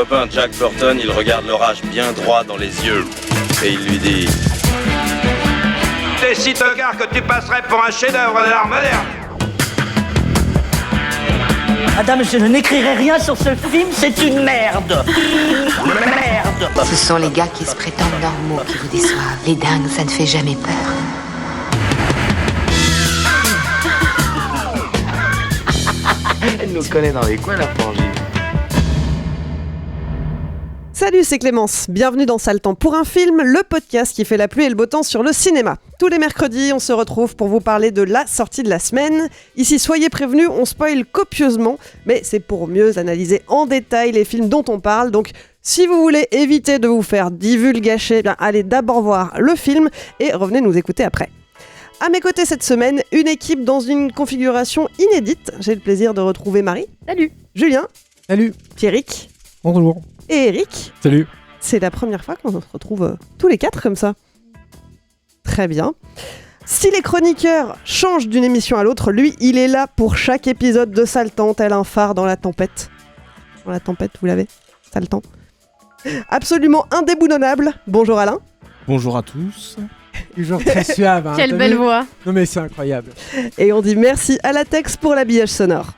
copain Jack Burton, il regarde l'orage bien droit dans les yeux et il lui dit: T'es si tocard que tu passerais pour un chef-d'œuvre de l'art moderne. Madame, je n'écrirai rien sur ce film, c'est une merde. Merde. Ce sont les gars qui se prétendent normaux qui vous déçoivent. Les dingues, ça ne fait jamais peur. Elle nous connaît dans les coins, la frangine. Salut, c'est Clémence. Bienvenue dans Sale Temps pour un film, le podcast qui fait la pluie et le beau temps sur le cinéma. Tous les mercredis, on se retrouve pour vous parler de la sortie de la semaine. Ici, soyez prévenus, on spoil copieusement, mais c'est pour mieux analyser en détail les films dont on parle. Donc, si vous voulez éviter de vous faire divulgacher, allez d'abord voir le film et revenez nous écouter après. À mes côtés cette semaine, une équipe dans une configuration inédite. J'ai le plaisir de retrouver Marie. Salut. Julien. Salut. Pierrick. Bonjour. Et Eric. Salut. C'est la première fois qu'on se retrouve tous les quatre comme ça. Très bien. Si les chroniqueurs changent d'une émission à l'autre, lui, il est là pour chaque épisode de Sale Temps, tel un phare dans la tempête. Dans la tempête, vous l'avez ? Sale Temps. Absolument indéboulonnable. Bonjour Alain. Bonjour à tous. Toujours très suave. Hein, quelle belle voix. Non mais c'est incroyable. Et on dit merci à Latex pour l'habillage sonore.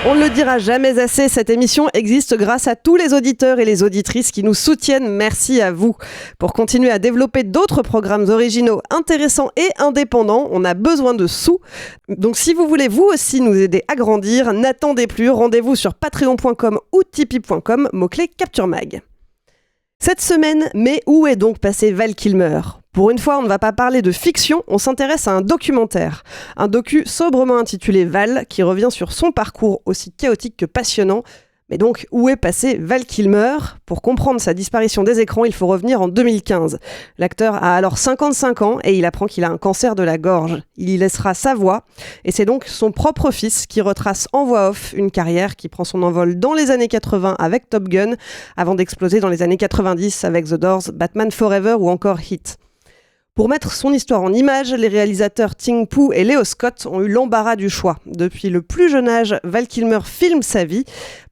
On ne le dira jamais assez, cette émission existe grâce à tous les auditeurs et les auditrices qui nous soutiennent. Merci à vous. Pour continuer à développer d'autres programmes originaux, intéressants et indépendants, on a besoin de sous. Donc si vous voulez vous aussi nous aider à grandir, n'attendez plus, rendez-vous sur patreon.com ou tipeee.com, mot-clé Capture Mag. Cette semaine, mais où est donc passé Val Kilmer ? Pour une fois, on ne va pas parler de fiction, on s'intéresse à un documentaire. Un docu sobrement intitulé Val, qui revient sur son parcours aussi chaotique que passionnant. Mais donc, où est passé Val Kilmer ? Pour comprendre sa disparition des écrans, il faut revenir en 2015. L'acteur a alors 55 ans et il apprend qu'il a un cancer de la gorge. Il y laissera sa voix et c'est donc son propre fils qui retrace en voix off une carrière qui prend son envol dans les années 80 avec Top Gun, avant d'exploser dans les années 90 avec The Doors, Batman Forever ou encore Hit. Pour mettre son histoire en images, les réalisateurs Ting Pu et Leo Scott ont eu l'embarras du choix. Depuis le plus jeune âge, Val Kilmer filme sa vie.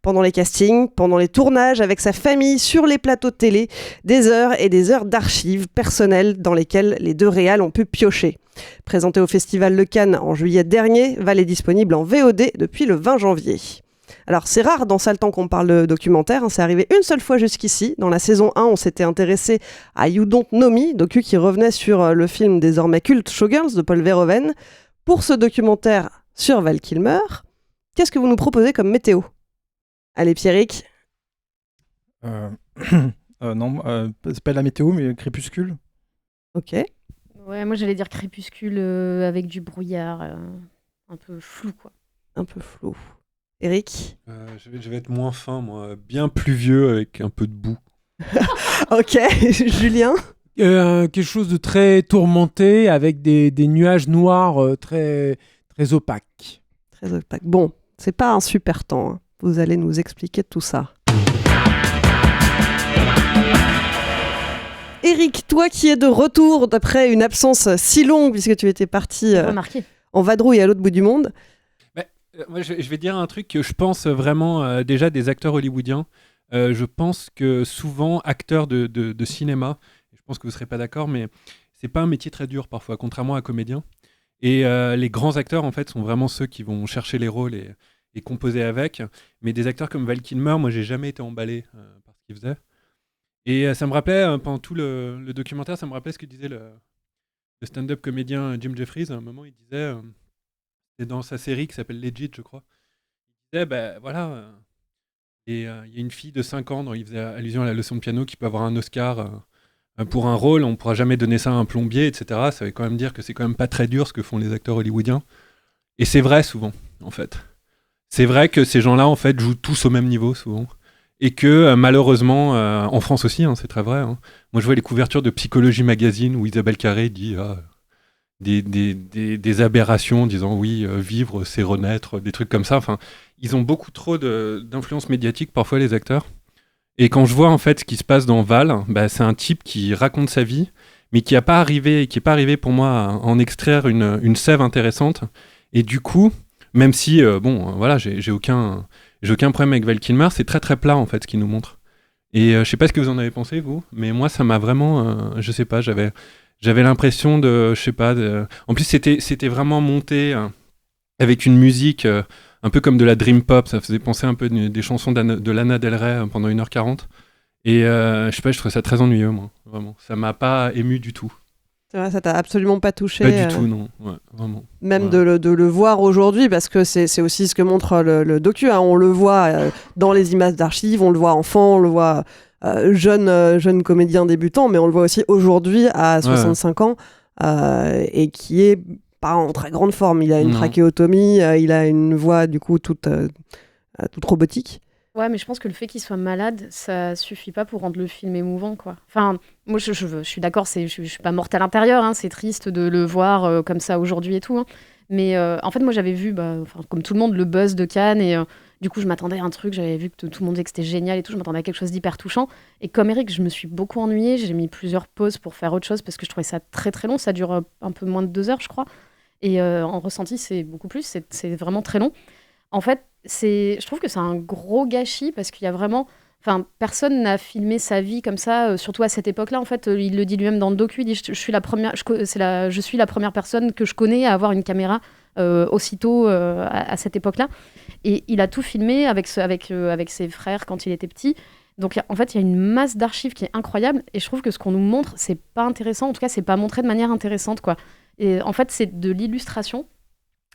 Pendant les castings, pendant les tournages, avec sa famille, sur les plateaux de télé, des heures et des heures d'archives personnelles dans lesquelles les deux réals ont pu piocher. Présenté au Festival de Cannes en juillet dernier, Val est disponible en VOD depuis le 20 janvier. Alors c'est rare dans Sale Temps qu'on parle de documentaire, c'est arrivé une seule fois jusqu'ici. Dans la saison 1, on s'était intéressé à You Don't Know Me, docu qui revenait sur le film désormais culte Showgirls de Paul Verhoeven. Pour ce documentaire sur Val Kilmer, qu'est-ce que vous nous proposez comme météo ? Allez Pierrick. Non, c'est pas la météo mais crépuscule. Ok. Ouais, moi j'allais dire crépuscule avec du brouillard, un peu flou quoi. Un peu flou. Eric. Je vais être moins fin, moi. Bien pluvieux avec un peu de boue. Ok. Julien. Quelque chose de très tourmenté avec des nuages noirs très, très opaques. Très opaque. Bon, c'est pas un super temps. Hein. Vous allez nous expliquer tout ça. Eric, toi qui es de retour d'après une absence si longue, puisque tu étais parti en vadrouille à l'autre bout du monde. Moi, je vais dire un truc que je pense vraiment déjà des acteurs hollywoodiens. Je pense que souvent, acteurs de cinéma, je pense que vous ne serez pas d'accord, mais c'est pas un métier très dur parfois, contrairement à comédien. Et les grands acteurs, en fait, sont vraiment ceux qui vont chercher les rôles et composer avec. Mais des acteurs comme Val Kilmer, moi, j'ai jamais été emballé par ce qu'il faisait. Et ça me rappelait, pendant tout le documentaire, ça me rappelait ce que disait le stand-up comédien Jim Jeffries. À un moment, il disait... c'est dans sa série qui s'appelle Legit, je crois. Il disait, voilà, il y a une fille de 5 ans dont il faisait allusion à la leçon de piano qui peut avoir un Oscar pour un rôle, on ne pourra jamais donner ça à un plombier, etc. Ça veut quand même dire que c'est quand même pas très dur ce que font les acteurs hollywoodiens. Et c'est vrai souvent, en fait. C'est vrai que ces gens-là, en fait, jouent tous au même niveau, souvent. Et que, malheureusement, en France aussi, hein, c'est très vrai. Hein. Moi, je vois les couvertures de Psychologie Magazine où Isabelle Carré dit... Des aberrations disant oui, vivre c'est renaître, des trucs comme ça. Enfin, ils ont beaucoup trop d'influence médiatique parfois les acteurs. Et quand je vois en fait ce qui se passe dans Val, c'est un type qui raconte sa vie, mais qui n'est pas arrivé pour moi à en extraire une sève intéressante. Et du coup, même si voilà, j'ai aucun J'ai aucun problème avec Val Kilmer, c'est très très plat en fait ce qu'il nous montre. Et je sais pas ce que vous en avez pensé vous, mais moi ça m'a vraiment, je sais pas, j'avais l'impression de, je sais pas, en plus c'était vraiment monté avec une musique un peu comme de la dream pop, ça faisait penser un peu des chansons de Lana Del Rey pendant 1h40. Et je sais pas, je trouve ça très ennuyeux moi, vraiment. Ça m'a pas ému du tout. C'est vrai, ça t'a absolument pas touché. Pas du tout, non. Ouais, vraiment. Même de le voir aujourd'hui, parce que c'est aussi ce que montre le docu. Hein. On le voit dans les images d'archives, on le voit enfant, on le voit jeune comédien débutant, mais on le voit aussi aujourd'hui à 65 ans, et qui est pas en très grande forme. Il a une trachéotomie, il a une voix du coup toute robotique. Ouais, mais je pense que le fait qu'il soit malade, ça suffit pas pour rendre le film émouvant, quoi. Enfin, moi, je suis d'accord, je suis pas morte à l'intérieur, hein, c'est triste de le voir comme ça aujourd'hui et tout. Hein. Mais en fait, moi, j'avais vu, comme tout le monde, le buzz de Cannes, et du coup, je m'attendais à un truc, j'avais vu que tout le monde disait que c'était génial et tout, je m'attendais à quelque chose d'hyper touchant. Et comme Eric, je me suis beaucoup ennuyée, j'ai mis plusieurs pauses pour faire autre chose, parce que je trouvais ça très très long, ça dure un peu moins de 2 heures, je crois. Et en ressenti, c'est beaucoup plus, c'est vraiment très long. En fait, je trouve que c'est un gros gâchis parce qu'il y a vraiment... Enfin, personne n'a filmé sa vie comme ça, surtout à cette époque-là. En fait, il le dit lui-même dans le docu, il dit je suis la première personne que je connais à avoir une caméra aussitôt à cette époque-là. Et il a tout filmé avec ses frères quand il était petit. Donc, en fait, il y a une masse d'archives qui est incroyable. Et je trouve que ce qu'on nous montre, c'est pas intéressant. En tout cas, c'est pas montré de manière intéressante, quoi. Et en fait, c'est de l'illustration.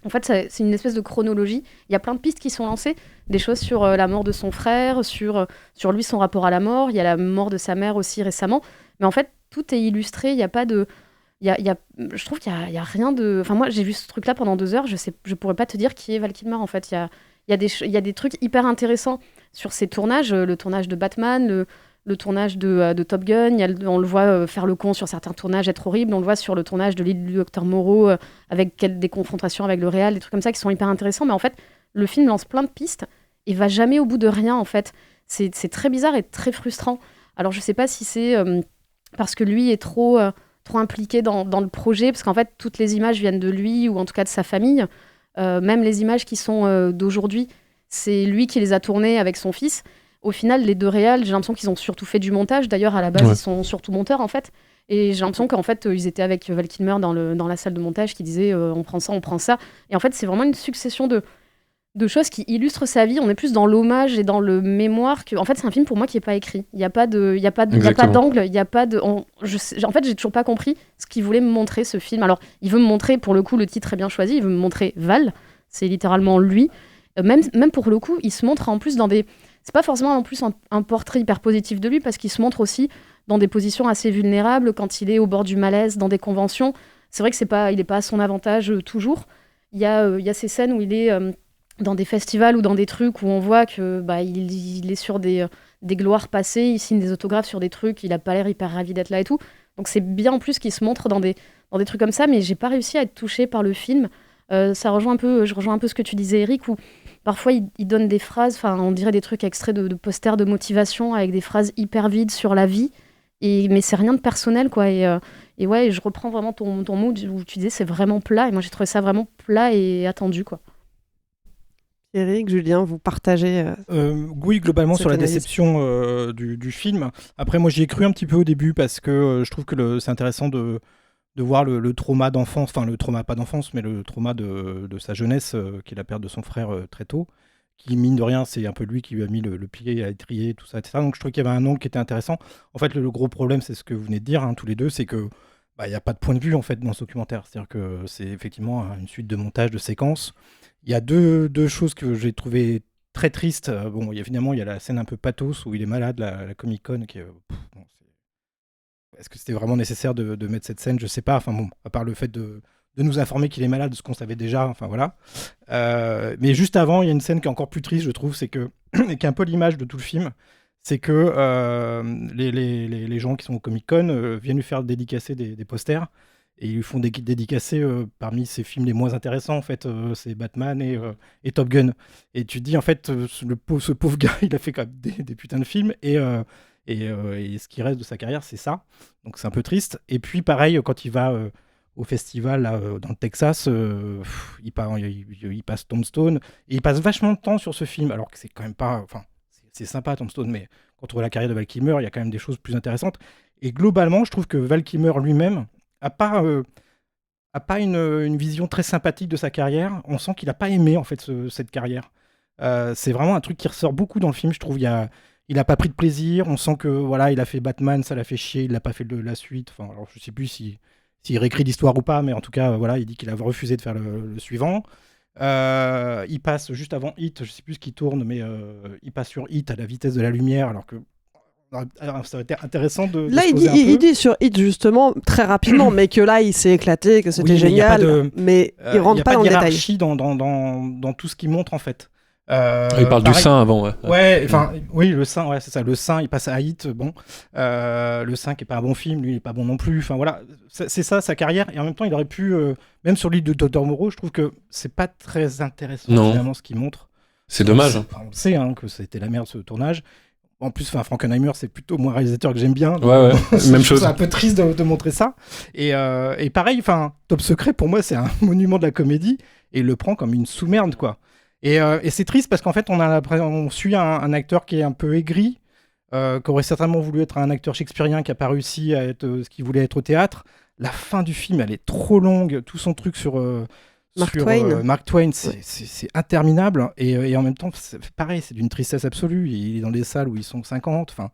En fait, c'est une espèce de chronologie. Il y a plein de pistes qui sont lancées, des choses sur la mort de son frère, sur lui, son rapport à la mort. Il y a la mort de sa mère aussi récemment. Mais en fait, tout est illustré. Il n'y a pas de... je trouve qu'il y a rien de... Enfin, moi, j'ai vu ce truc-là pendant 2 heures. Je pourrais pas te dire qui est Val Kilmer, en fait. Il y a des trucs hyper intéressants sur ces tournages. Le tournage de Batman, le tournage de Top Gun, on le voit faire le con sur certains tournages, être horrible. On le voit sur le tournage de l'île du Docteur Moreau, avec des confrontations avec le réal, des trucs comme ça qui sont hyper intéressants. Mais en fait, le film lance plein de pistes et va jamais au bout de rien, en fait. C'est très bizarre et très frustrant. Alors, je sais pas si c'est parce que lui est trop impliqué dans le projet, parce qu'en fait, toutes les images viennent de lui, ou en tout cas de sa famille. Même les images qui sont d'aujourd'hui, c'est lui qui les a tournées avec son fils. Au final, les 2 réals, j'ai l'impression qu'ils ont surtout fait du montage. D'ailleurs, à la base, ils sont surtout monteurs, en fait. Et j'ai l'impression qu'en fait, ils étaient avec Val Kilmer dans la salle de montage qui disait on prend ça, on prend ça. Et en fait, c'est vraiment une succession de choses qui illustrent sa vie. On est plus dans l'hommage et dans le mémoire. En fait, c'est un film pour moi qui n'est pas écrit. Il n'y a pas d'angle, il n'y a pas de... En fait, j'ai toujours pas compris ce qu'il voulait me montrer, ce film. Alors, il veut me montrer, pour le coup, le titre est bien choisi, il veut me montrer Val. C'est littéralement lui. Même pour le coup, il se montre en plus dans des... C'est pas forcément en plus un portrait hyper positif de lui, parce qu'il se montre aussi dans des positions assez vulnérables, quand il est au bord du malaise, dans des conventions. C'est vrai que il n'est pas à son avantage toujours. Il y a ces scènes où il est dans des festivals ou dans des trucs où on voit que il est sur des gloires passées, il signe des autographes sur des trucs, il a pas l'air hyper ravi d'être là et tout. Donc c'est bien en plus qu'il se montre dans des trucs comme ça, mais j'ai pas réussi à être touchée par le film. Je rejoins un peu ce que tu disais, Eric, où parfois il donne des phrases, on dirait des trucs extraits de posters de motivation avec des phrases hyper vides sur la vie, mais c'est rien de personnel, quoi. Et ouais, je reprends vraiment ton mot où tu disais c'est vraiment plat, et moi j'ai trouvé ça vraiment plat et attendu, quoi. Eric, Julien, vous partagez oui, globalement sur la analyse. déception du film. Après, moi j'y ai cru un petit peu au début parce que je trouve que c'est intéressant de voir le trauma d'enfance, enfin le trauma pas d'enfance, mais le trauma de sa jeunesse, qui est la perte de son frère très tôt, qui mine de rien, c'est un peu lui qui lui a mis le pied à l'étrier, tout ça, etc. Donc je trouve qu'il y avait un angle qui était intéressant. En fait, le gros problème, c'est ce que vous venez de dire, hein, tous les deux, c'est que il n'y a pas de point de vue en fait dans ce documentaire. C'est-à-dire que c'est effectivement une suite de montages, de séquences. Il y a deux choses que j'ai trouvées très tristes. Bon, évidemment, il y a la scène un peu pathos où il est malade, la Comic-Con, qui est... Est-ce que c'était vraiment nécessaire de mettre cette scène ? Je sais pas. Enfin bon, à part le fait de nous informer qu'il est malade, ce qu'on savait déjà. Enfin voilà. Mais juste avant, il y a une scène qui est encore plus triste, je trouve, c'est que qui est un peu l'image de tout le film, c'est que les gens qui sont au Comic-Con viennent lui faire dédicacer des posters, et ils lui font dédicacer parmi ses films les moins intéressants, en fait, c'est Batman et Top Gun. Et tu te dis, en fait, ce pauvre gars, il a fait quand même des putains de films, et ce qui reste de sa carrière, c'est ça. Donc c'est un peu triste. Et puis pareil, quand il va au festival là, dans le Texas, il passe Tombstone et il passe vachement de temps sur ce film, alors que c'est quand même pas, enfin c'est sympa Tombstone, mais quand on voit la carrière de Val Kilmer, il y a quand même des choses plus intéressantes. Et globalement, je trouve que Val Kilmer lui-même a pas une vision très sympathique de sa carrière. On sent qu'il a pas aimé en fait cette carrière. C'est vraiment un truc qui ressort beaucoup dans le film, je trouve. Il a pas pris de plaisir. On sent que voilà, il a fait Batman, ça l'a fait chier. Il n'a pas fait la suite. Enfin, alors je sais plus s'il réécrit l'histoire ou pas, mais en tout cas, voilà, il dit qu'il a refusé de faire le suivant. Il passe juste avant Hit, je sais plus ce qui tourne, mais il passe sur Hit à la vitesse de la lumière, alors que ça aurait été intéressant de. Là, il dit sur Hit justement très rapidement, mais que là, il s'est éclaté, que c'était génial, mais il rentre pas dans le détail. Il n'y a pas de hiérarchie dans tout ce qu'il montre en fait. Il parle du sein avant, ouais. Ouais, enfin, oui, le sein, ouais, c'est ça. Le sein, il passe à Hit, bon. Le sein qui est pas un bon film, lui, il est pas bon non plus. Enfin, voilà, c'est ça, sa carrière. Et en même temps, il aurait pu, même sur l'île de Dr. Moreau, je trouve que c'est pas très intéressant, finalement, ce qu'il montre. C'est dommage. On le sait, que c'était la merde, ce tournage. En plus, Frankenheimer, c'est plutôt moi réalisateur que j'aime bien. Ouais, même chose. C'est un peu triste de montrer ça. Et pareil, Top Secret, pour moi, c'est un monument de la comédie. Et il le prend comme une sous-merde, quoi. Et c'est triste parce qu'en fait, on suit un acteur qui est un peu aigri, qui aurait certainement voulu être un acteur shakespearien, qui n'a pas réussi à être ce qu'il voulait être au théâtre. La fin du film, elle est trop longue. Tout son truc sur Mark Twain, c'est interminable. Et en même temps, c'est pareil, c'est d'une tristesse absolue. Il est dans des salles où ils sont 50. Enfin,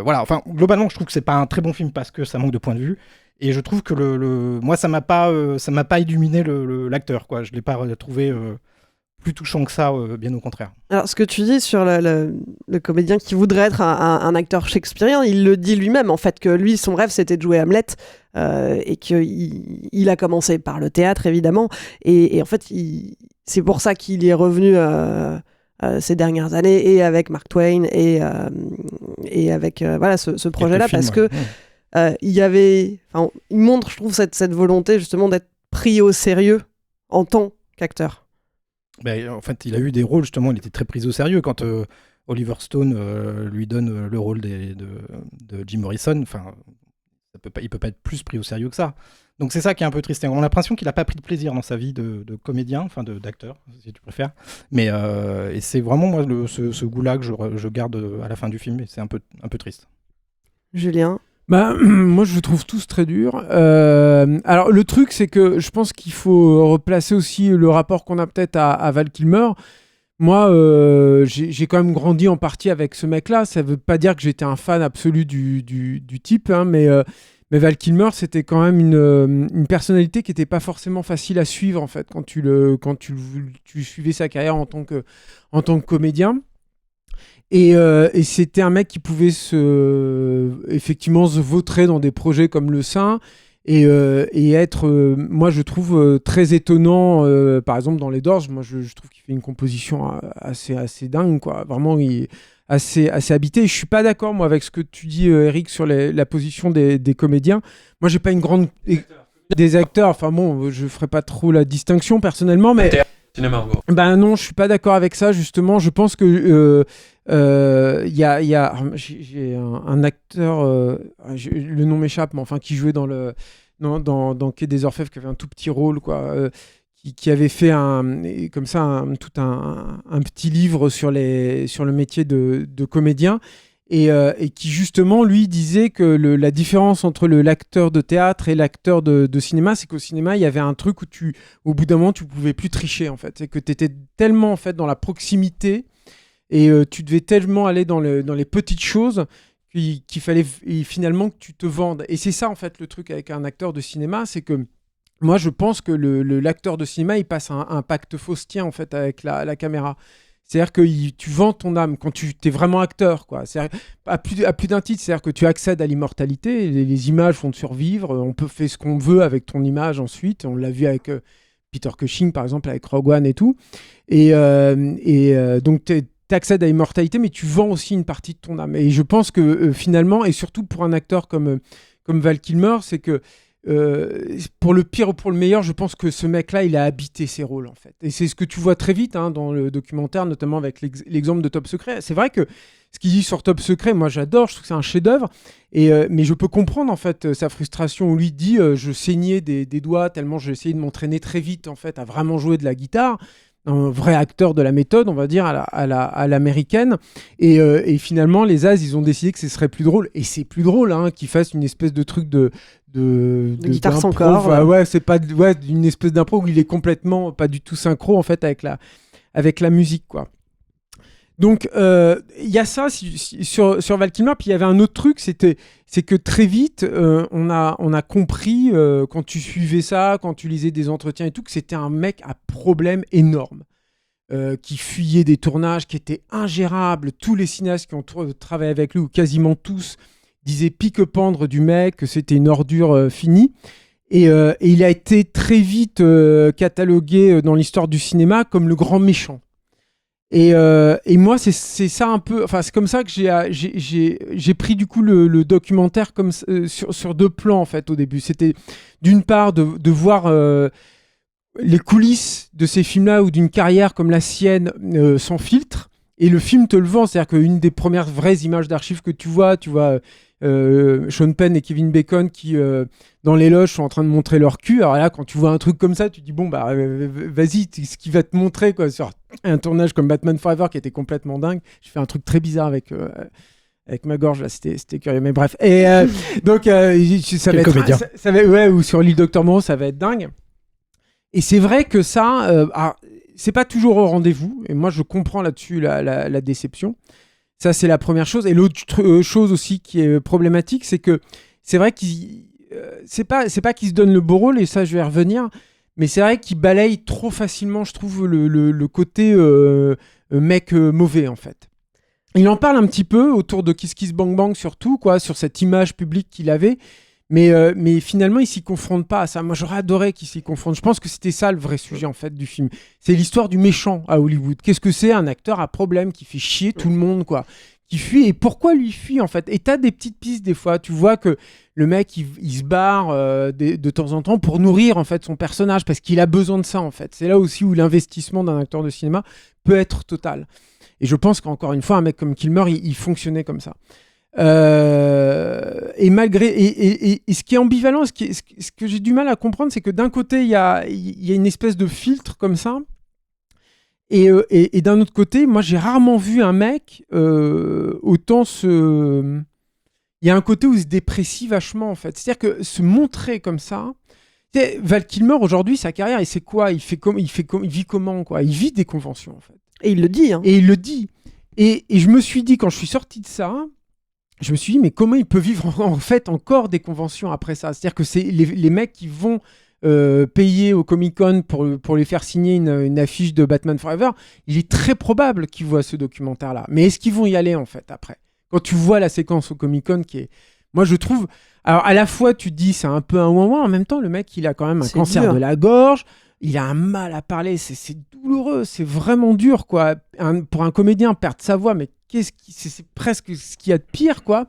voilà. Enfin, globalement, je trouve que c'est pas un très bon film parce que ça manque de point de vue. Et je trouve que moi, ça m'a pas illuminé l'acteur, quoi. Je l'ai pas trouvé plus touchant que ça, bien au contraire. Alors, ce que tu dis sur le comédien qui voudrait être un acteur shakespearien, il le dit lui-même, en fait, que lui, son rêve, c'était de jouer Hamlet, et qu'il a commencé par le théâtre, évidemment, et en fait, c'est pour ça qu'il y est revenu ces dernières années, et avec Mark Twain, et avec voilà, ce projet-là, parce que il montre, je trouve, cette volonté, justement, d'être pris au sérieux en tant qu'acteur. En fait, il a eu des rôles, justement, il était très pris au sérieux quand Oliver Stone lui donne le rôle de Jim Morrison. Enfin, il peut pas être plus pris au sérieux que ça. Donc c'est ça qui est un peu triste. On a l'impression qu'il n'a pas pris de plaisir dans sa vie de comédien, enfin d'acteur, si tu préfères. Mais et c'est vraiment moi ce goût-là que je garde à la fin du film, et c'est un peu triste. Julien ? Moi, je trouve tous très durs. Alors, le truc, c'est que je pense qu'il faut replacer aussi le rapport qu'on a peut-être à Val Kilmer. Moi, j'ai quand même grandi en partie avec ce mec-là. Ça veut pas dire que j'étais un fan absolu du type, mais Val Kilmer, c'était quand même une personnalité qui n'était pas forcément facile à suivre, en fait, quand tu suivais sa carrière en tant que comédien. Et c'était un mec qui pouvait effectivement se vautrer dans des projets comme Le Sein et être, moi je trouve, très étonnant, par exemple dans Les Dorges. Moi je trouve qu'il fait une composition assez dingue, quoi. Vraiment, il est assez habité. Et je suis pas d'accord, moi, avec ce que tu dis, Eric, sur la position des comédiens. Moi, j'ai pas une grande... Des acteurs, enfin bon, je ferai pas trop la distinction personnellement, mais... Non, je suis pas d'accord avec ça, justement. Je pense que j'ai un acteur, le nom m'échappe, mais enfin qui jouait dans Quai des Orfèvres, qui avait un tout petit rôle, quoi, qui avait fait tout un petit livre sur le métier de comédien. Et qui justement lui disait que la différence entre l'acteur de théâtre et l'acteur de cinéma, c'est qu'au cinéma il y avait un truc où au bout d'un moment tu pouvais plus tricher, en fait, c'est que tu étais tellement, en fait, dans la proximité et tu devais tellement aller dans les petites choses qu'il fallait finalement que tu te vendes. Et c'est ça, en fait, le truc avec un acteur de cinéma, c'est que moi je pense que l'acteur de cinéma, il passe un pacte faustien, en fait, avec la caméra. C'est-à-dire que tu vends ton âme quand tu es vraiment acteur, quoi. À plus d'un titre, c'est-à-dire que tu accèdes à l'immortalité, les images vont te survivre, on peut faire ce qu'on veut avec ton image ensuite. On l'a vu avec Peter Cushing, par exemple, avec Rogue One et tout. Et donc, tu accèdes à l'immortalité, mais tu vends aussi une partie de ton âme. Et je pense que finalement, et surtout pour un acteur comme Val Kilmer, c'est que pour le pire ou pour le meilleur, je pense que ce mec-là, il a habité ses rôles en fait. Et c'est ce que tu vois très vite dans le documentaire, notamment avec l'exemple de Top Secret. C'est vrai que ce qu'il dit sur Top Secret, moi j'adore, je trouve que c'est un chef-d'œuvre. Mais je peux comprendre en fait sa frustration où lui dit je saignais des doigts tellement j'ai essayé de m'entraîner très vite en fait à vraiment jouer de la guitare. Un vrai acteur de la méthode, on va dire, à l'américaine. Et finalement, les As, ils ont décidé que ce serait plus drôle. Et c'est plus drôle qu'ils fassent une espèce de truc de guitare sans corps. Ouais, c'est pas une espèce d'impro où il est complètement pas du tout synchro en fait avec la musique, quoi. Donc il y a ça sur Val Kilmer. Puis il y avait un autre truc, c'est que très vite on a compris quand tu suivais ça, quand tu lisais des entretiens et tout, que c'était un mec à problème énorme, qui fuyait des tournages, qui était ingérable. Tous les cinéastes qui ont travaillé avec lui, ou quasiment tous, disaient pique-pendre du mec, que c'était une ordure finie. Et il a été très vite catalogué dans l'histoire du cinéma comme le grand méchant. Et moi, c'est ça un peu. Enfin, c'est comme ça que j'ai pris du coup le documentaire comme sur deux plans en fait au début. C'était d'une part de voir les coulisses de ces films-là ou d'une carrière comme la sienne sans filtre. Et le film te le vend, c'est-à-dire qu'une des premières vraies images d'archives que tu vois Sean Penn et Kevin Bacon qui dans les loges sont en train de montrer leur cul. Alors là, quand tu vois un truc comme ça, tu dis bon bah vas-y, ce qu'il va te montrer quoi, sur un tournage comme Batman Forever qui était complètement dingue. Je fais un truc très bizarre avec ma gorge là, c'était curieux, mais bref. Et donc ça va être ou sur l'île Docteur Moreau, ça va être dingue. Et c'est vrai que ça, c'est pas toujours au rendez-vous. Et moi, je comprends là-dessus la déception. Ça, c'est la première chose. Et l'autre chose aussi qui est problématique, c'est que c'est vrai c'est pas qu'il se donne le beau rôle, et ça, je vais y revenir, mais c'est vrai qu'il balaye trop facilement, je trouve, le côté mec mauvais, en fait. Il en parle un petit peu autour de Kiss Kiss Bang Bang, surtout, quoi, sur cette image publique qu'il avait. Mais finalement, il s'y confronte pas à ça. Moi, j'aurais adoré qu'il s'y confronte. Je pense que c'était ça le vrai sujet en fait du film. C'est l'histoire du méchant à Hollywood. Qu'est-ce que c'est un acteur à problème qui fait chier tout le monde, quoi, qui fuit, et pourquoi lui fuit en fait. Et t'as des petites pistes des fois. Tu vois que le mec il se barre de temps en temps pour nourrir en fait son personnage parce qu'il a besoin de ça en fait. C'est là aussi où l'investissement d'un acteur de cinéma peut être total. Et je pense qu'encore une fois, un mec comme Kilmer, il fonctionnait comme ça. Et malgré et ce qui est ambivalent, ce que j'ai du mal à comprendre, c'est que d'un côté il y a une espèce de filtre comme ça, et d'un autre côté, moi j'ai rarement vu un mec autant il y a un côté où il se déprécie vachement en fait. C'est-à-dire que se montrer comme ça, Val Kilmer aujourd'hui, sa carrière, et c'est quoi, il vit comment quoi, il vit des conventions en fait. Et il le dit. Et il le dit. Et je me suis dit quand je suis sorti de ça. Je me suis dit, mais comment il peut vivre en fait encore des conventions après ça ? C'est-à-dire que c'est les mecs qui vont payer au Comic-Con pour les faire signer une affiche de Batman Forever, il est très probable qu'ils voient ce documentaire-là. Mais est-ce qu'ils vont y aller en fait après ? Quand tu vois la séquence au Comic-Con qui est... Moi je trouve... Alors à la fois tu te dis c'est un peu un ouin-ouin, en même temps le mec il a quand même un cancer dur de la gorge, il a un mal à parler, c'est douloureux, c'est vraiment dur quoi. Pour un comédien perdre sa voix, mais c'est presque ce qu'il y a de pire quoi.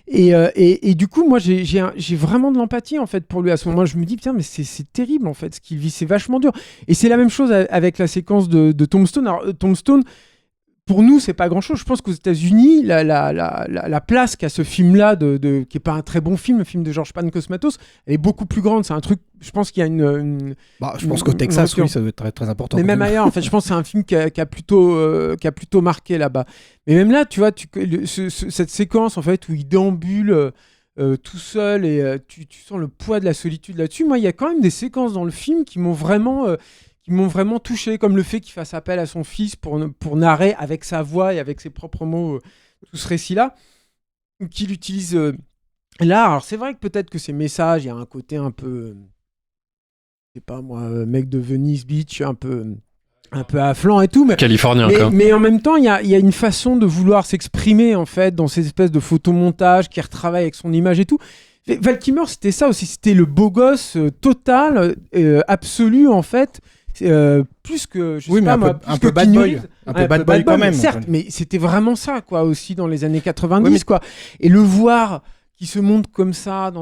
Et du coup moi j'ai vraiment de l'empathie en fait pour lui à ce moment-là. Je me dis putain mais c'est terrible en fait ce qu'il vit, c'est vachement dur. Et c'est la même chose avec la séquence de Tombstone. Alors Tombstone, pour nous c'est pas grand chose. Je pense qu'aux États-Unis la place qu'a ce film là qui est pas un très bon film, le film de George Pancosmatos, elle est beaucoup plus grande. C'est un truc, je pense qu'il y a je pense qu'au Texas oui ça doit être très, très important. Mais même ailleurs en fait je pense que c'est un film qui a plutôt marqué là-bas. Mais même là tu vois cette séquence en fait où il déambule tout seul et tu sens le poids de la solitude là-dessus. Moi il y a quand même des séquences dans le film qui m'ont vraiment touché, comme le fait qu'il fasse appel à son fils pour narrer avec sa voix et avec ses propres mots tout ce récit-là, qu'il utilise là. Alors c'est vrai que peut-être que ces messages, il y a un côté un peu, je sais pas moi, mec de Venice Beach, un peu afflant et tout, californien mais en même temps il y a une façon de vouloir s'exprimer en fait dans ces espèces de photomontages qui retravaillent avec son image et tout. Val Kilmer c'était ça aussi, c'était le beau gosse total, absolu en fait. Plus que je sais pas moi, un peu bad boy quand même certes, mais c'était vraiment ça quoi aussi dans les années 90 quoi. Et le voir qui se montre comme ça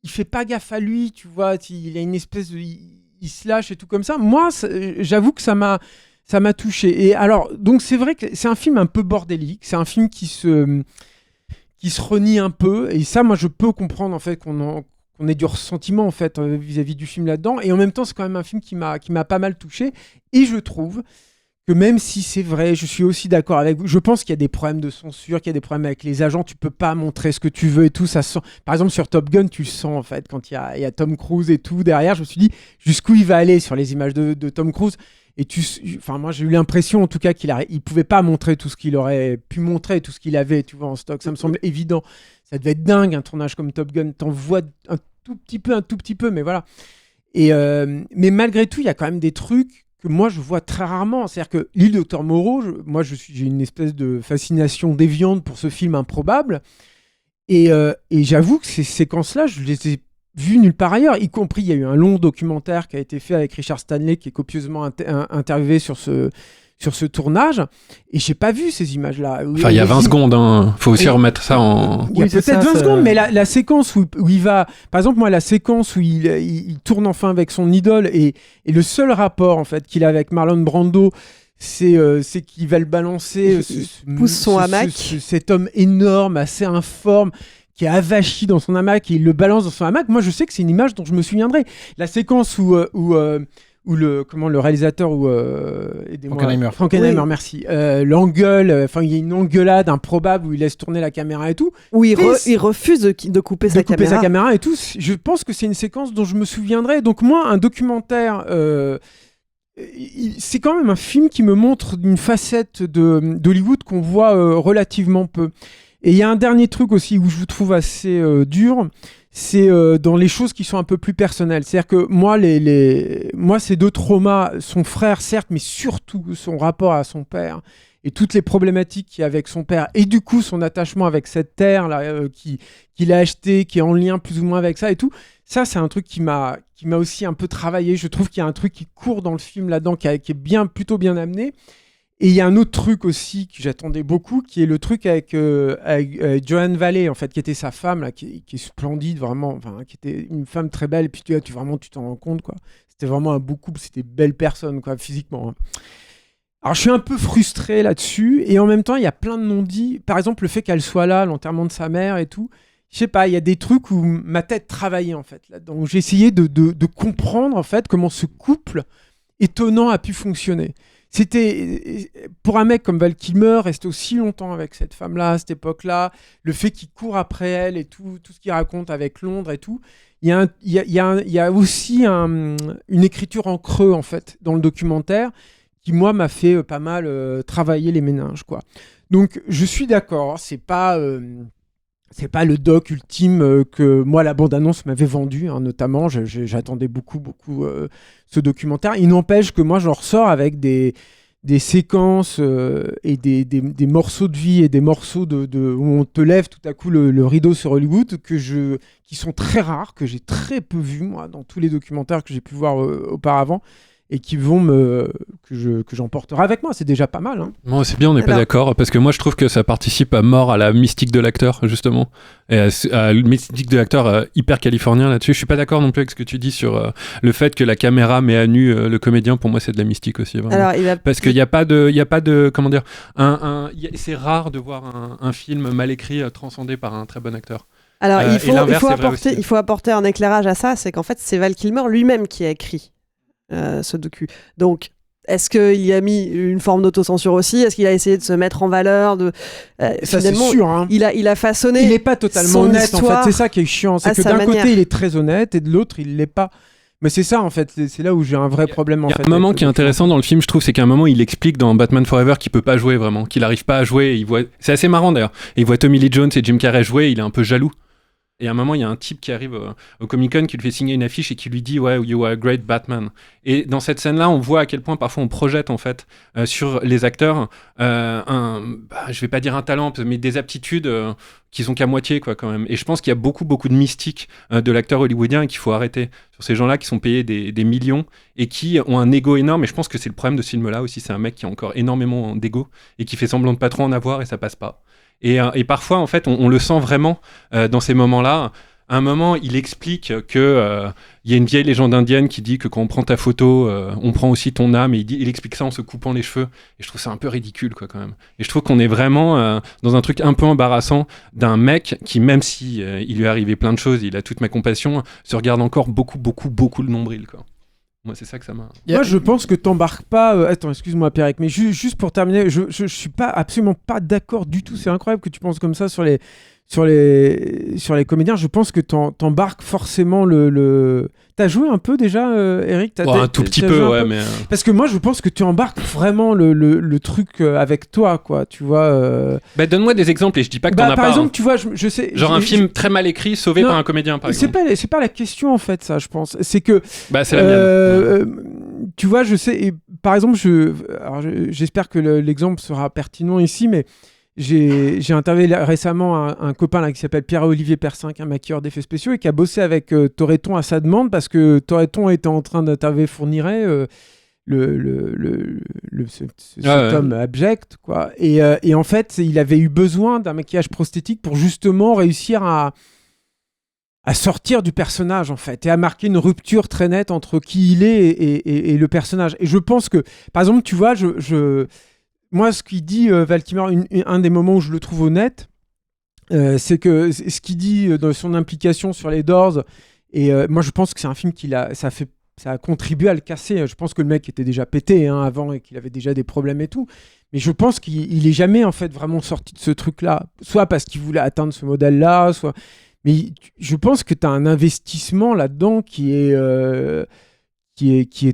il fait pas gaffe à lui, tu vois, il a une espèce de... Il se lâche et tout comme ça. Moi, j'avoue que ça m'a touché. Et alors, donc c'est vrai que c'est un film un peu bordélique, c'est un film qui se renie un peu, et ça, moi, je peux comprendre, en fait, qu'on ait du ressentiment, en fait, vis-à-vis du film là-dedans, et en même temps, c'est quand même un film qui m'a pas mal touché, et je trouve que même si c'est vrai, je suis aussi d'accord avec vous, je pense qu'il y a des problèmes de censure, qu'il y a des problèmes avec les agents, tu peux pas montrer ce que tu veux et tout, ça sent... Par exemple, sur Top Gun, tu le sens, en fait, quand il y a Tom Cruise et tout derrière, je me suis dit, jusqu'où il va aller sur les images de Tom Cruise, et moi, j'ai eu l'impression, en tout cas, il pouvait pas montrer tout ce qu'il aurait pu montrer, tout ce qu'il avait, tu vois, en stock, ça me semble évident. Ça devait être dingue, un tournage comme Top Gun, t'en vois un tout petit peu, mais voilà. Mais malgré tout, il y a quand même des trucs que moi je vois très rarement. C'est-à-dire que l'île Dr Moreau, j'ai une espèce de fascination déviante pour ce film improbable. Et j'avoue que ces séquences-là, je les ai vues nulle part ailleurs. Y compris, il y a eu un long documentaire qui a été fait avec Richard Stanley, qui est copieusement interviewé sur ce tournage, et j'ai pas vu ces images-là. Enfin, il y a 20 secondes, hein. Faut aussi remettre ça en... Il y a peut-être 20 secondes, mais la séquence où il va... Par exemple, moi, la séquence où il tourne enfin avec son idole, et le seul rapport, en fait, qu'il a avec Marlon Brando, c'est qu'il va le balancer... pousse son hamac. Cet homme énorme, assez informe, qui est avachi dans son hamac, et il le balance dans son hamac. Moi, je sais que c'est une image dont je me souviendrai. La séquence où le réalisateur Frankenheimer, merci, l'engueule, il y a une engueulade improbable où il laisse tourner la caméra et tout, où il refuse de couper sa caméra et tout. Je pense que c'est une séquence dont je me souviendrai. Donc moi, un documentaire, c'est quand même un film qui me montre une facette d'Hollywood qu'on voit relativement peu. Et il y a un dernier truc aussi où je vous trouve assez dur, c'est dans les choses qui sont un peu plus personnelles. C'est-à-dire que moi, ces deux traumas, son frère, certes, mais surtout son rapport à son père et toutes les problématiques qu'il y a avec son père, et du coup, son attachement avec cette terre-là qu'il a achetée, qui est en lien plus ou moins avec ça et tout. Ça, c'est un truc qui m'a aussi un peu travaillé. Je trouve qu'il y a un truc qui court dans le film là-dedans, qui est plutôt bien amené. Et il y a un autre truc aussi que j'attendais beaucoup, qui est le truc avec Joanne Valley, en fait, qui était sa femme, là, qui est splendide, vraiment, qui était une femme très belle, et puis tu t'en rends compte, quoi. C'était vraiment un beau couple, c'était une belle personne, quoi, physiquement. Hein. Alors, je suis un peu frustré là-dessus, et en même temps, il y a plein de non-dits. Par exemple, le fait qu'elle soit là, l'enterrement de sa mère et tout. Je sais pas, il y a des trucs où ma tête travaillait, en fait, là-dedans. Donc, j'ai essayé de comprendre, en fait, comment ce couple étonnant a pu fonctionner. C'était, pour un mec comme Val Kilmer, rester aussi longtemps avec cette femme-là, à cette époque-là, le fait qu'il court après elle et tout ce qu'il raconte avec Londres et tout, il y a aussi une écriture en creux, en fait, dans le documentaire, qui, moi, m'a fait pas mal travailler les méninges, quoi. Donc, je suis d'accord, c'est pas le doc ultime que moi, la bande-annonce m'avait vendu, hein, notamment. J'attendais beaucoup ce documentaire. Il n'empêche que moi, j'en ressors avec des séquences et des morceaux de vie et des morceaux où on te lève tout à coup le rideau sur Hollywood qui sont très rares, que j'ai très peu vus, moi, dans tous les documentaires que j'ai pu voir auparavant. Et qui vont que j'emporterai avec moi. C'est déjà pas mal. Hein. Bon, c'est bien, on n'est pas d'accord, parce que moi je trouve que ça participe à mort à la mystique de l'acteur, justement, et à la mystique de l'acteur hyper californien là-dessus. Je suis pas d'accord non plus avec ce que tu dis sur le fait que la caméra met à nu le comédien. Pour moi, c'est de la mystique aussi, vraiment. Alors, parce qu'il n'y a pas de comment dire, c'est rare de voir un film mal écrit transcendé par un très bon acteur. Alors, il faut apporter un éclairage à ça, c'est qu'en fait, c'est Val Kilmer lui-même qui a écrit ce docu. Donc, est-ce qu'il y a mis une forme d'autocensure aussi ? Est-ce qu'il a essayé de se mettre en valeur ça, c'est sûr. Hein. Il a façonné. Il n'est pas totalement honnête, en fait. C'est ça qui est chiant. C'est que d'un côté, il est très honnête et de l'autre, il ne l'est pas. Mais c'est ça, en fait. C'est là où j'ai un vrai problème. En fait, un moment qui est intéressant dans le film, je trouve, c'est qu'à un moment, il explique dans Batman Forever qu'il peut pas jouer vraiment, qu'il n'arrive pas à jouer. C'est assez marrant d'ailleurs. Et il voit Tommy Lee Jones et Jim Carrey jouer, il est un peu jaloux. Et à un moment, il y a un type qui arrive au Comic-Con qui lui fait signer une affiche et qui lui dit « Ouais, you are a great Batman ». Et dans cette scène-là, on voit à quel point parfois on projette en fait sur les acteurs je vais pas dire un talent, mais des aptitudes qu'ils ont qu'à moitié quoi quand même. Et je pense qu'il y a beaucoup de mystique de l'acteur hollywoodien et qu'il faut arrêter sur ces gens-là qui sont payés des millions et qui ont un ego énorme. Et je pense que c'est le problème de ce film-là aussi. C'est un mec qui a encore énormément d'ego et qui fait semblant de pas trop en avoir et ça passe pas. Et parfois, en fait, on le sent vraiment dans ces moments-là. À un moment, il explique que il y a une vieille légende indienne qui dit que quand on prend ta photo, on prend aussi ton âme. Et il explique ça en se coupant les cheveux. Et je trouve ça un peu ridicule, quoi, quand même. Et je trouve qu'on est vraiment dans un truc un peu embarrassant d'un mec qui, même si il lui est arrivé plein de choses, il a toute ma compassion, se regarde encore beaucoup le nombril, quoi. Moi, c'est ça que ça m'a... Moi, je pense que t'embarques pas... Attends, excuse-moi, Pierrick, mais juste pour terminer, je suis absolument pas d'accord du tout. C'est incroyable que tu penses comme ça sur les comédiens. Je pense que t'embarques forcément le... T'as joué un peu déjà, Eric? Un tout petit peu, ouais, mais... Parce que moi, je pense que tu embarques vraiment le truc avec toi, quoi, tu vois... donne-moi des exemples, et je dis pas que t'en as pas. Par exemple, tu vois, je sais... Genre un film très mal écrit, sauvé par un comédien, par exemple. C'est pas la question, en fait, ça, je pense. C'est que... c'est la mienne. Tu vois, je sais... Et, par exemple, j'espère que l'exemple sera pertinent ici, mais... J'ai interviewé récemment un copain là, qui s'appelle Pierre-Olivier Persin, un maquilleur d'effets spéciaux, et qui a bossé avec Toretton à sa demande, parce que Toretton était en train d'interviewer Fourniret, cet homme abject, quoi. Et en fait, il avait eu besoin d'un maquillage prosthétique pour justement réussir à sortir du personnage, en fait, et à marquer une rupture très nette entre qui il est et le personnage. Et je pense que, par exemple, tu vois, moi, ce qu'il dit, Val Kilmer, un des moments où je le trouve honnête, c'est que ce qu'il dit dans son implication sur les Doors, et moi je pense que c'est un film ça a contribué à le casser. Je pense que le mec était déjà pété avant et qu'il avait déjà des problèmes et tout. Mais je pense qu'il est jamais en fait vraiment sorti de ce truc-là, soit parce qu'il voulait atteindre ce modèle-là, soit... Mais je pense que tu as un investissement là-dedans qui est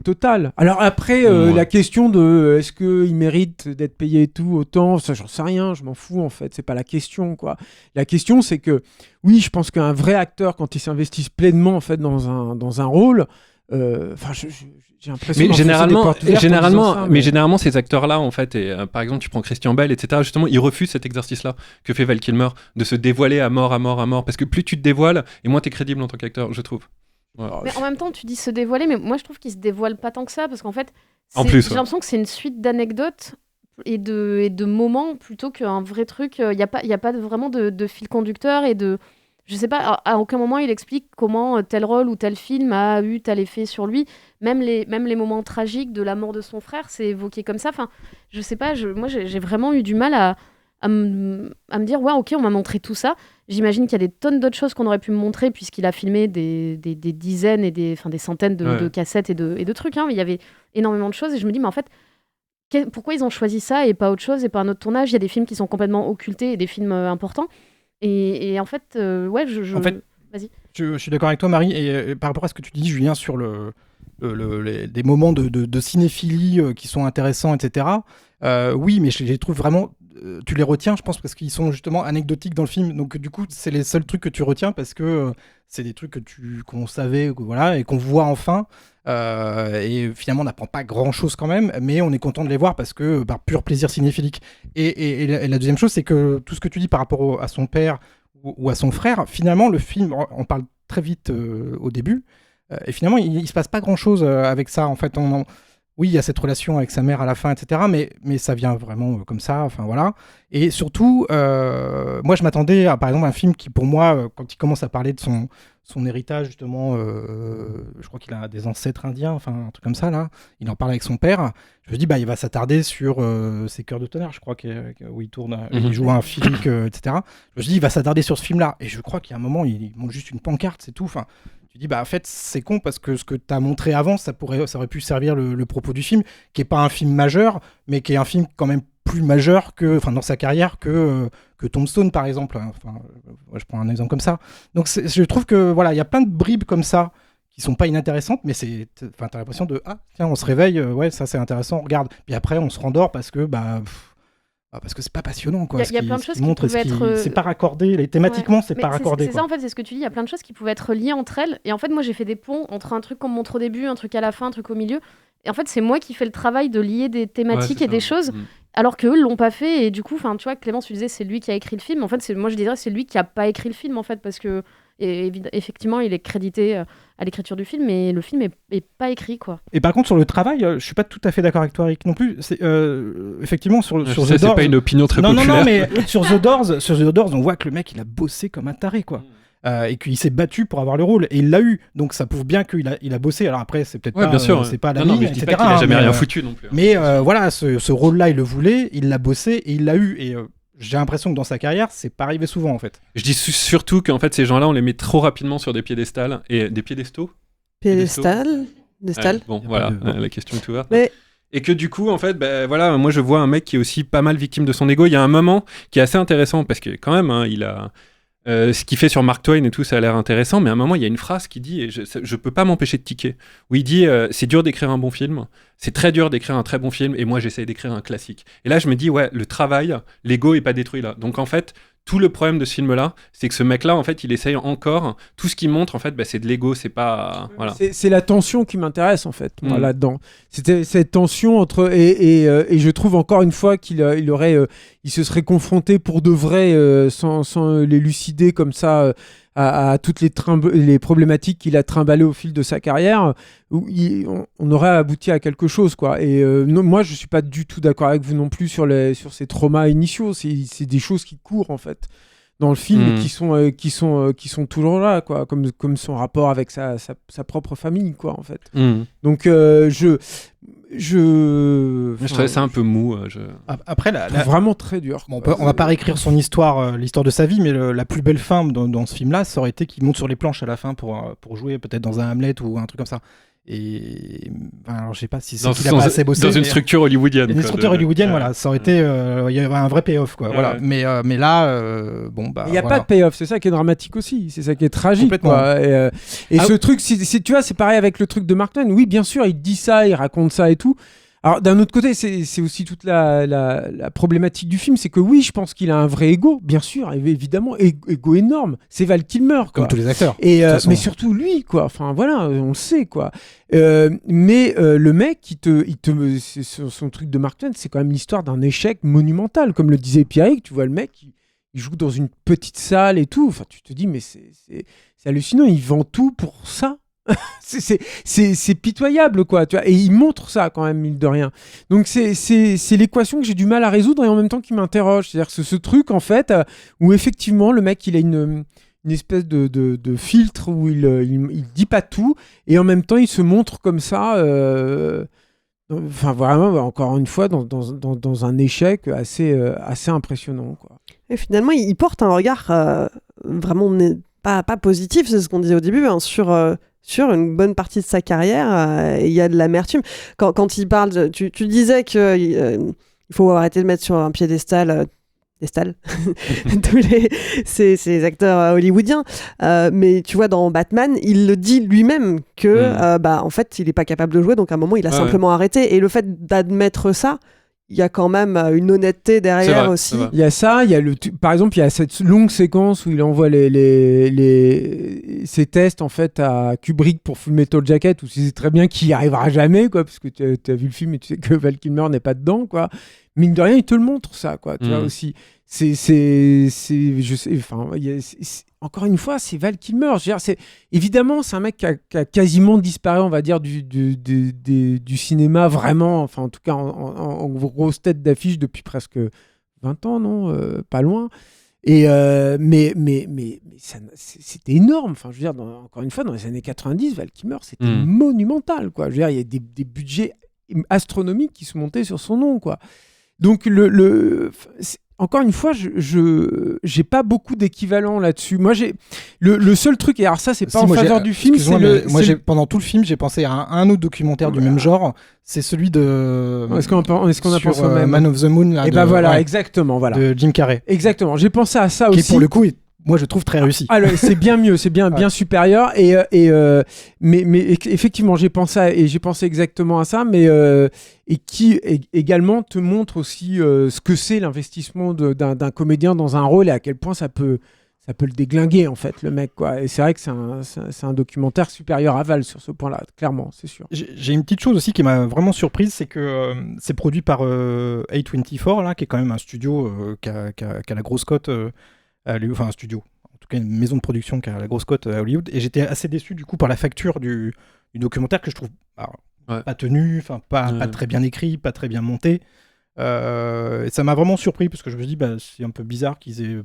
total. Alors après, la question de est-ce qu'il mérite d'être payé et tout autant, ça j'en sais rien, je m'en fous en fait, c'est pas la question, quoi. La question c'est que, oui, je pense qu'un vrai acteur, quand il s'investit pleinement en fait dans un rôle, j'ai l'impression mais généralement ces acteurs-là en fait, et par exemple tu prends Christian Bale, etc., justement ils refusent cet exercice-là que fait Val Kilmer, de se dévoiler à mort, parce que plus tu te dévoiles et moins t'es crédible en tant qu'acteur, je trouve. Mais en même temps, tu dis se dévoiler, mais moi je trouve qu'il se dévoile pas tant que ça, parce qu'en fait, j'ai l'impression que c'est une suite d'anecdotes et de moments plutôt qu'un vrai truc. Il y a pas vraiment de fil conducteur et de... Je sais pas, à aucun moment il explique comment tel rôle ou tel film a eu tel effet sur lui. Même les moments tragiques de la mort de son frère, c'est évoqué comme ça. Enfin, je sais pas, moi j'ai vraiment eu du mal à me dire, ouais, ok, on m'a montré tout ça. J'imagine qu'il y a des tonnes d'autres choses qu'on aurait pu me montrer, puisqu'il a filmé des dizaines et des centaines de cassettes et de trucs. Il y avait énormément de choses, et je me dis, mais en fait, pourquoi ils ont choisi ça et pas autre chose et pas un autre tournage? Il y a des films qui sont complètement occultés et des films importants. Et en fait, vas-y. Je suis d'accord avec toi, Marie, et par rapport à ce que tu dis, Julien, sur des moments de cinéphilie qui sont intéressants, etc. Oui, mais je les trouve vraiment... tu les retiens, je pense, parce qu'ils sont justement anecdotiques dans le film. Donc, du coup, c'est les seuls trucs que tu retiens parce que c'est des trucs qu'on savait, voilà, et qu'on voit enfin. Et finalement, on n'apprend pas grand-chose quand même, mais on est content de les voir parce que par pur plaisir cinéphilique. Et la deuxième chose, c'est que tout ce que tu dis par rapport à son père ou à son frère, finalement, le film, on parle très vite au début, et finalement, il se passe pas grand-chose avec ça. En fait, oui, il y a cette relation avec sa mère à la fin, etc. Mais ça vient vraiment comme ça, enfin voilà. Et surtout, moi je m'attendais à, par exemple, un film qui, pour moi, quand il commence à parler de son héritage, justement, je crois qu'il a des ancêtres indiens, enfin un truc comme ça, là. Il en parle avec son père. Je me dis, il va s'attarder sur ses Cœurs de tonnerre, je crois, où il tourne, il joue un flic, etc. Je me dis, il va s'attarder sur ce film-là. Et je crois qu'il y a un moment, il montre juste une pancarte, c'est tout. Enfin, tu dis, en fait, c'est con parce que ce que tu as montré avant, ça aurait pu servir le propos du film, qui n'est pas un film majeur, mais qui est un film quand même plus majeur dans sa carrière que Tombstone, par exemple. Enfin, je prends un exemple comme ça. Donc, je trouve que voilà, il y a plein de bribes comme ça qui sont pas inintéressantes, mais t'as l'impression de tiens, on se réveille, ouais, ça c'est intéressant, on regarde. Puis après, on se rendort parce que parce que c'est pas passionnant, quoi. Il y a plein de choses qui pouvaient être... C'est pas raccordé, thématiquement, c'est pas raccordé. C'est ça, en fait, c'est ce que tu dis, il y a plein de choses qui pouvaient être liées entre elles. Et en fait, moi, j'ai fait des ponts entre un truc qu'on me montre au début, un truc à la fin, un truc au milieu. Et en fait, c'est moi qui fais le travail de lier des thématiques et des choses, alors qu'eux l'ont pas fait. Et du coup, tu vois, Clémence, tu disais, c'est lui qui a écrit le film. En fait, moi, je dirais, c'est lui qui a pas écrit le film, en fait, parce que... Et effectivement, il est crédité à l'écriture du film, mais le film est pas écrit, quoi. Et par contre, sur le travail, je suis pas tout à fait d'accord avec toi, Eric, non plus. C'est effectivement sur The Doors. C'est pas une opinion très populaire. Non, mais sur The Doors, on voit que le mec, il a bossé comme un taré, quoi. et qu'il s'est battu pour avoir le rôle et il l'a eu. Donc ça prouve bien qu'il a bossé. Alors après, c'est peut-être pas, bien sûr, c'est pas la non, ligne, mais je dis etc. pas qu'il a jamais mais, rien foutu non plus. Mais voilà, ce rôle-là, il le voulait, il l'a bossé et il l'a eu. Et j'ai l'impression que dans sa carrière, c'est pas arrivé souvent en fait. Je dis surtout qu'en fait, ces gens-là, on les met trop rapidement sur des piédestals et des piédestaux. Piédestal. Ouais, bon, voilà, la question est ouverte. Mais... Et que du coup, en fait, voilà, moi je vois un mec qui est aussi pas mal victime de son ego. Il y a un moment qui est assez intéressant parce que quand même, hein, il a ce qu'il fait sur Mark Twain et tout, ça a l'air intéressant. Mais à un moment, il y a une phrase qui dit, et je peux pas m'empêcher de tiquer, où il dit c'est dur d'écrire un bon film, c'est très dur d'écrire un très bon film, et moi j'essaie d'écrire un classique. Et là, je me dis ouais, le travail, l'ego est pas détruit là. Donc en fait. Tout le problème de ce film-là, c'est que ce mec-là, en fait, il essaye encore. Tout ce qu'il montre, en fait, c'est de l'ego, c'est pas. Voilà. C'est la tension qui m'intéresse, en fait, moi, là-dedans. C'était cette tension entre. Et je trouve encore une fois qu'il il se serait confronté pour de vrai, sans l'élucider comme ça. À toutes les problématiques qu'il a trimballées au fil de sa carrière, où on aurait abouti à quelque chose, quoi. Et non, moi, je suis pas du tout d'accord avec vous non plus sur ces traumas initiaux. C'est des choses qui courent en fait dans le film et qui sont toujours là, quoi. Comme son rapport avec sa propre famille, quoi, en fait. Donc je trouvais ça un peu mou. Après, vraiment très dur. Bon, on va pas réécrire son histoire, l'histoire de sa vie, mais la plus belle fin dans ce film-là, ça aurait été qu'il monte sur les planches à la fin pour jouer peut-être dans un Hamlet ou un truc comme ça. Et alors, je sais pas si c'est qu'il a pas assez bossé. Dans une structure hollywoodienne. Une structure hollywoodienne, voilà, ça aurait été, il y avait un vrai payoff, quoi. Voilà. Mais là, bon bah. Il y a pas de payoff, c'est ça qui est dramatique aussi, c'est ça qui est tragique, quoi. Et ce truc, tu vois, c'est pareil avec le truc de Mark Twain. Oui, bien sûr, il dit ça, il raconte ça et tout. Alors d'un autre côté, c'est aussi toute la problématique du film, c'est que oui, je pense qu'il a un vrai ego, bien sûr, évidemment, ego énorme. C'est Val Kilmer, quoi. Comme tous les acteurs. Et mais surtout lui, quoi. Enfin voilà, on le sait, quoi. Mais le mec, son truc de Mark Twain, c'est quand même l'histoire d'un échec monumental, comme le disait Pierrick. Tu vois le mec, il joue dans une petite salle et tout. Enfin, tu te dis, mais c'est hallucinant. Il vend tout pour ça. c'est pitoyable, quoi, tu vois, et il montre ça quand même, mine de rien. Donc c'est l'équation que j'ai du mal à résoudre et en même temps qui m'interroge. C'est-à-dire que ce truc, en fait, où effectivement le mec il a une espèce de filtre où il dit pas tout et en même temps il se montre comme ça. Enfin vraiment, encore une fois, dans un échec assez impressionnant, quoi. Et finalement, il porte un regard vraiment pas positif, c'est ce qu'on disait au début, hein, sur une bonne partie de sa carrière, il y a de l'amertume. Quand il parle, tu disais qu'il faut arrêter de mettre sur un piédestal tous ces acteurs hollywoodiens. Mais tu vois, dans Batman, il le dit lui-même que, en fait, il n'est pas capable de jouer, donc à un moment, il a simplement arrêté. Et le fait d'admettre ça, il y a quand même une honnêteté derrière aussi. Il y a ça, par exemple, il y a cette longue séquence où il envoie ses tests en fait à Kubrick pour Full Metal Jacket, où tu sais très bien qu'il n'y arrivera jamais, quoi, parce que tu as vu le film et tu sais que Val Kilmer n'est pas dedans, quoi. Mine de rien, il te le montre, ça, quoi. Tu vois aussi. Je sais, enfin, encore une fois, c'est Val Kilmer. Je veux dire, évidemment, c'est un mec qui a quasiment disparu, on va dire, du cinéma, vraiment, enfin, en tout cas, en grosse tête d'affiche depuis presque 20 ans, non, pas loin. Et mais c'était énorme. Enfin, je veux dire, encore une fois, dans les années 90, Val Kilmer, c'était monumental, quoi. Je veux dire, il y a des budgets astronomiques qui se montaient sur son nom, quoi. Donc, encore une fois, je n'ai pas beaucoup d'équivalent là-dessus. Moi, le seul truc, et alors ça, c'est pas en faveur du film. Pendant tout le film, j'ai pensé à un autre documentaire du même genre. C'est celui de. Est-ce qu'on a pensé au même Man of the Moon là, et voilà, exactement, voilà. De Jim Carrey. Exactement. J'ai pensé à ça aussi. Qui pour le coup moi je trouve très réussi. Alors, c'est bien mieux, c'est bien supérieur mais effectivement j'ai pensé exactement à ça, mais et qui également te montre aussi ce que c'est l'investissement d'un comédien dans un rôle et à quel point ça peut le déglinguer en fait, le mec, quoi. Et c'est vrai que c'est un documentaire supérieur à Val sur ce point-là, clairement, c'est sûr. J'ai une petite chose aussi qui m'a vraiment surprise, c'est que c'est produit par A24 là, qui est quand même un studio qui a la grosse cote. Enfin un studio, en tout cas une maison de production qui a la grosse cote à Hollywood, et j'étais assez déçu du coup par la facture du documentaire que je trouve pas tenu, enfin pas très bien écrit, pas très bien monté, et ça m'a vraiment surpris parce que je me dis c'est un peu bizarre qu'ils aient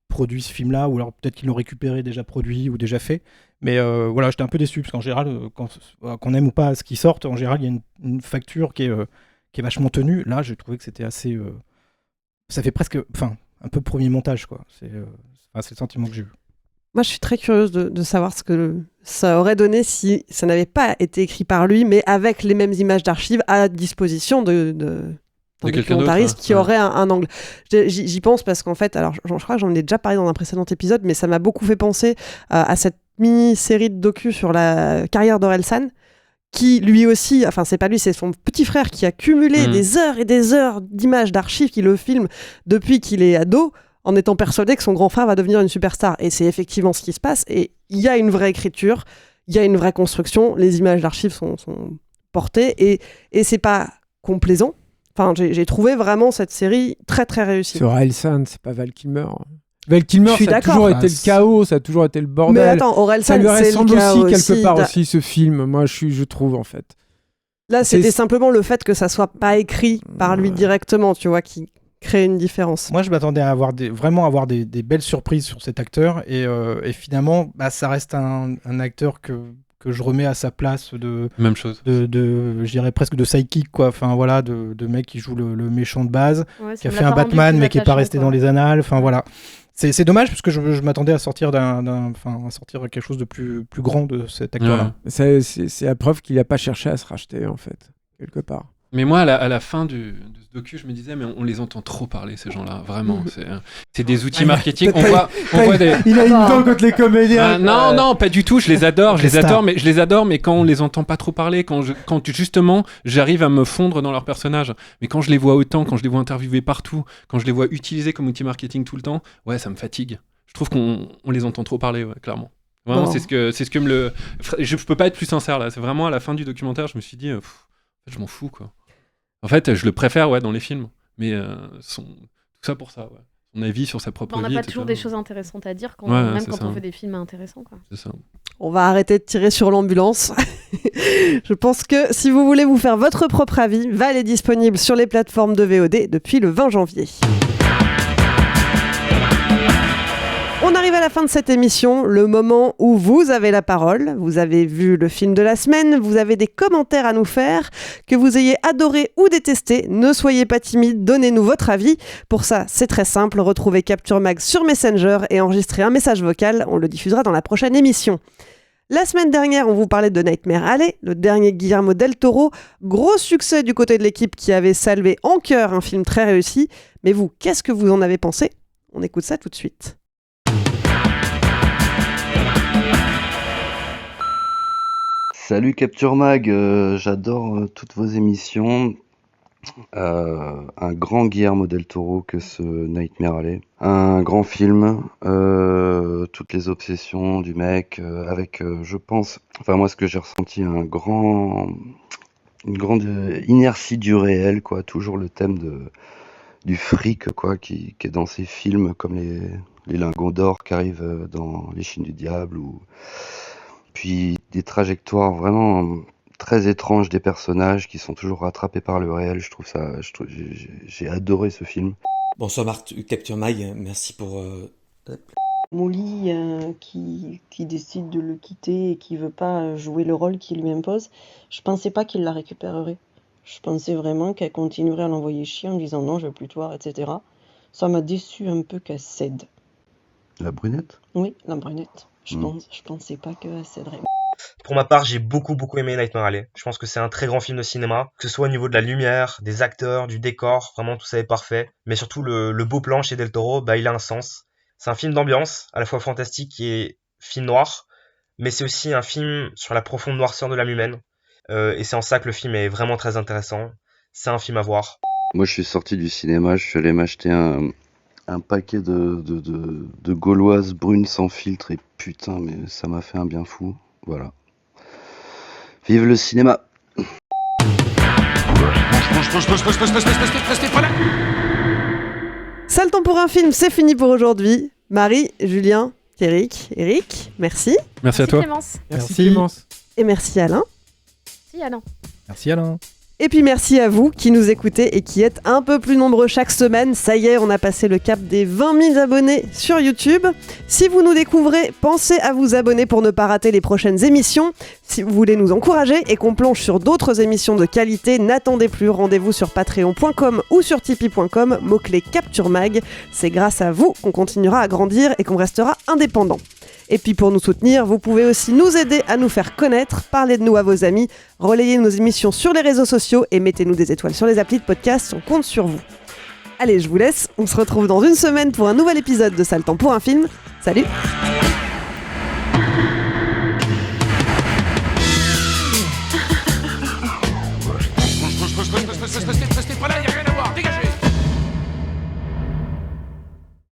produit ce film-là, ou alors peut-être qu'ils l'ont récupéré, déjà produit ou déjà fait. Mais voilà, j'étais un peu déçu, parce qu'en général, qu'on aime ou pas ce qui sort, en général, il y a une facture qui est vachement tenue. Là, j'ai trouvé que c'était assez... ça fait presque... Enfin, un peu premier montage, quoi. C'est le sentiment que j'ai eu. Moi, je suis très curieuse de savoir ce que ça aurait donné si ça n'avait pas été écrit par lui, mais avec les mêmes images d'archives à disposition d'un documentariste qui aurait un angle. J'y pense parce qu'en fait, alors je crois que j'en ai déjà parlé dans un précédent épisode, mais ça m'a beaucoup fait penser à cette mini-série de docu sur la carrière d'Orelsan, qui lui aussi, enfin c'est pas lui, c'est son petit frère qui a cumulé des heures et des heures d'images d'archives qui le filment depuis qu'il est ado, en étant persuadé que son grand frère va devenir une superstar. Et c'est effectivement ce qui se passe. Et il y a une vraie écriture, il y a une vraie construction, les images d'archives sont portées, et c'est pas complaisant. Enfin, j'ai trouvé vraiment cette série très très réussie. Sur Orelsan, c'est pas Val Kilmer. Val Kilmer, ça a toujours été le chaos, ça a toujours été le bordel. Mais attends, Orelsan, ça lui ressemble c'est le chaos aussi quelque part aussi, aussi ce film. Moi, je trouve en fait. Là, c'était simplement le fait que ça soit pas écrit par lui directement, tu vois, qui crée une différence. Moi, je m'attendais à avoir vraiment avoir des belles surprises sur cet acteur, et finalement, ça reste un acteur que je remets à sa place même chose. Je dirais presque de sidekick, quoi. Enfin voilà, de mec qui joue le méchant de base, qui a fait un pas Batman mais qui est pas resté quoi. dans les annales. Enfin voilà. C'est dommage parce que je m'attendais à sortir à sortir quelque chose de plus grand de cet acteur-là. Ouais. C'est la preuve qu'il a pas cherché à se racheter en fait, quelque part. Mais moi, à la fin de ce docu, je me disais, mais on les entend trop parler, ces gens-là, vraiment. C'est des outils marketing. On voit des... Il a une dent contre les comédiens. Non, pas du tout. Je les adore, mais quand on les entend pas trop parler, quand justement, j'arrive à me fondre dans leurs personnages. Mais quand je les vois autant, quand je les vois interviewés partout, quand je les vois utilisés comme outil marketing tout le temps, ouais, ça me fatigue. Je trouve qu'on les entend trop parler, ouais, clairement. Vraiment, c'est ce que me le... Je peux pas être plus sincère, là. C'est vraiment à la fin du documentaire, je me suis dit, je m'en fous, quoi. En fait, je le préfère dans les films, mais tout ça pour ça, ouais. Son avis sur sa propre vie. On n'a pas toujours des choses intéressantes à dire, même quand on fait des films intéressants, quoi. C'est ça. On va arrêter de tirer sur l'ambulance. Je pense que si vous voulez vous faire votre propre avis, Val est disponible sur les plateformes de VOD depuis le 20 janvier. On arrive à la fin de cette émission, le moment où vous avez la parole. Vous avez vu le film de la semaine, vous avez des commentaires à nous faire, que vous ayez adoré ou détesté. Ne soyez pas timide, donnez-nous votre avis. Pour ça, c'est très simple, retrouvez Capture Mag sur Messenger et enregistrez un message vocal. On le diffusera dans la prochaine émission. La semaine dernière, on vous parlait de Nightmare Alley, le dernier Guillermo del Toro. Gros succès du côté de l'équipe qui avait salué en chœur un film très réussi. Mais vous, qu'est-ce que vous en avez pensé ? On écoute ça tout de suite. Salut Capture Mag, j'adore toutes vos émissions. Un grand Guillermo del Toro que ce Nightmare Alley. Un grand film, toutes les obsessions du mec, avec, je pense, enfin moi ce que j'ai ressenti, une grande inertie du réel, quoi. Toujours le thème du fric, quoi, qui est dans ces films comme les lingots d'or qui arrivent dans Les Chines du Diable, ou puis des trajectoires vraiment très étranges des personnages qui sont toujours rattrapés par le réel. J'ai adoré ce film. Bonsoir Capture Mag, merci pour... Molly qui décide de le quitter et qui veut pas jouer le rôle qu'il lui impose, je pensais pas qu'il la récupérerait. Je pensais vraiment qu'elle continuerait à l'envoyer chier en disant non, je veux plus te voir, etc. Ça m'a déçu un peu qu'elle cède. La brunette ? Oui, la brunette. Je pensais pas qu'elle céderait. Pour ma part, j'ai beaucoup aimé Nightmare Alley. Je pense que c'est un très grand film de cinéma, que ce soit au niveau de la lumière, des acteurs, du décor, vraiment tout ça est parfait. Mais surtout le beau plan chez Del Toro, il a un sens. C'est un film d'ambiance, à la fois fantastique et film noir, mais c'est aussi un film sur la profonde noirceur de l'âme humaine. Et c'est en ça que le film est vraiment très intéressant. C'est un film à voir. Moi je suis sorti du cinéma, je suis allé m'acheter un paquet de gauloises brunes sans filtre, et putain mais ça m'a fait un bien fou. Voilà. Vive le cinéma. Sale temps pour un film, c'est fini pour aujourd'hui. Marie, Julien, Eric, merci. Merci à toi. Clémence. Merci Clémence. Et merci Alain. Merci Alain. Merci Alain. Et puis merci à vous qui nous écoutez et qui êtes un peu plus nombreux chaque semaine. Ça y est, on a passé le cap des 20 000 abonnés sur YouTube. Si vous nous découvrez, pensez à vous abonner pour ne pas rater les prochaines émissions. Si vous voulez nous encourager et qu'on plonge sur d'autres émissions de qualité, n'attendez plus, rendez-vous sur patreon.com ou sur tipeee.com, mot-clé Capture Mag. C'est grâce à vous qu'on continuera à grandir et qu'on restera indépendant. Et puis pour nous soutenir, vous pouvez aussi nous aider à nous faire connaître, parler de nous à vos amis, relayez nos émissions sur les réseaux sociaux et mettez-nous des étoiles sur les applis de podcast, on compte sur vous. Allez, je vous laisse, on se retrouve dans une semaine pour un nouvel épisode de Ça le temps pour un film. Salut!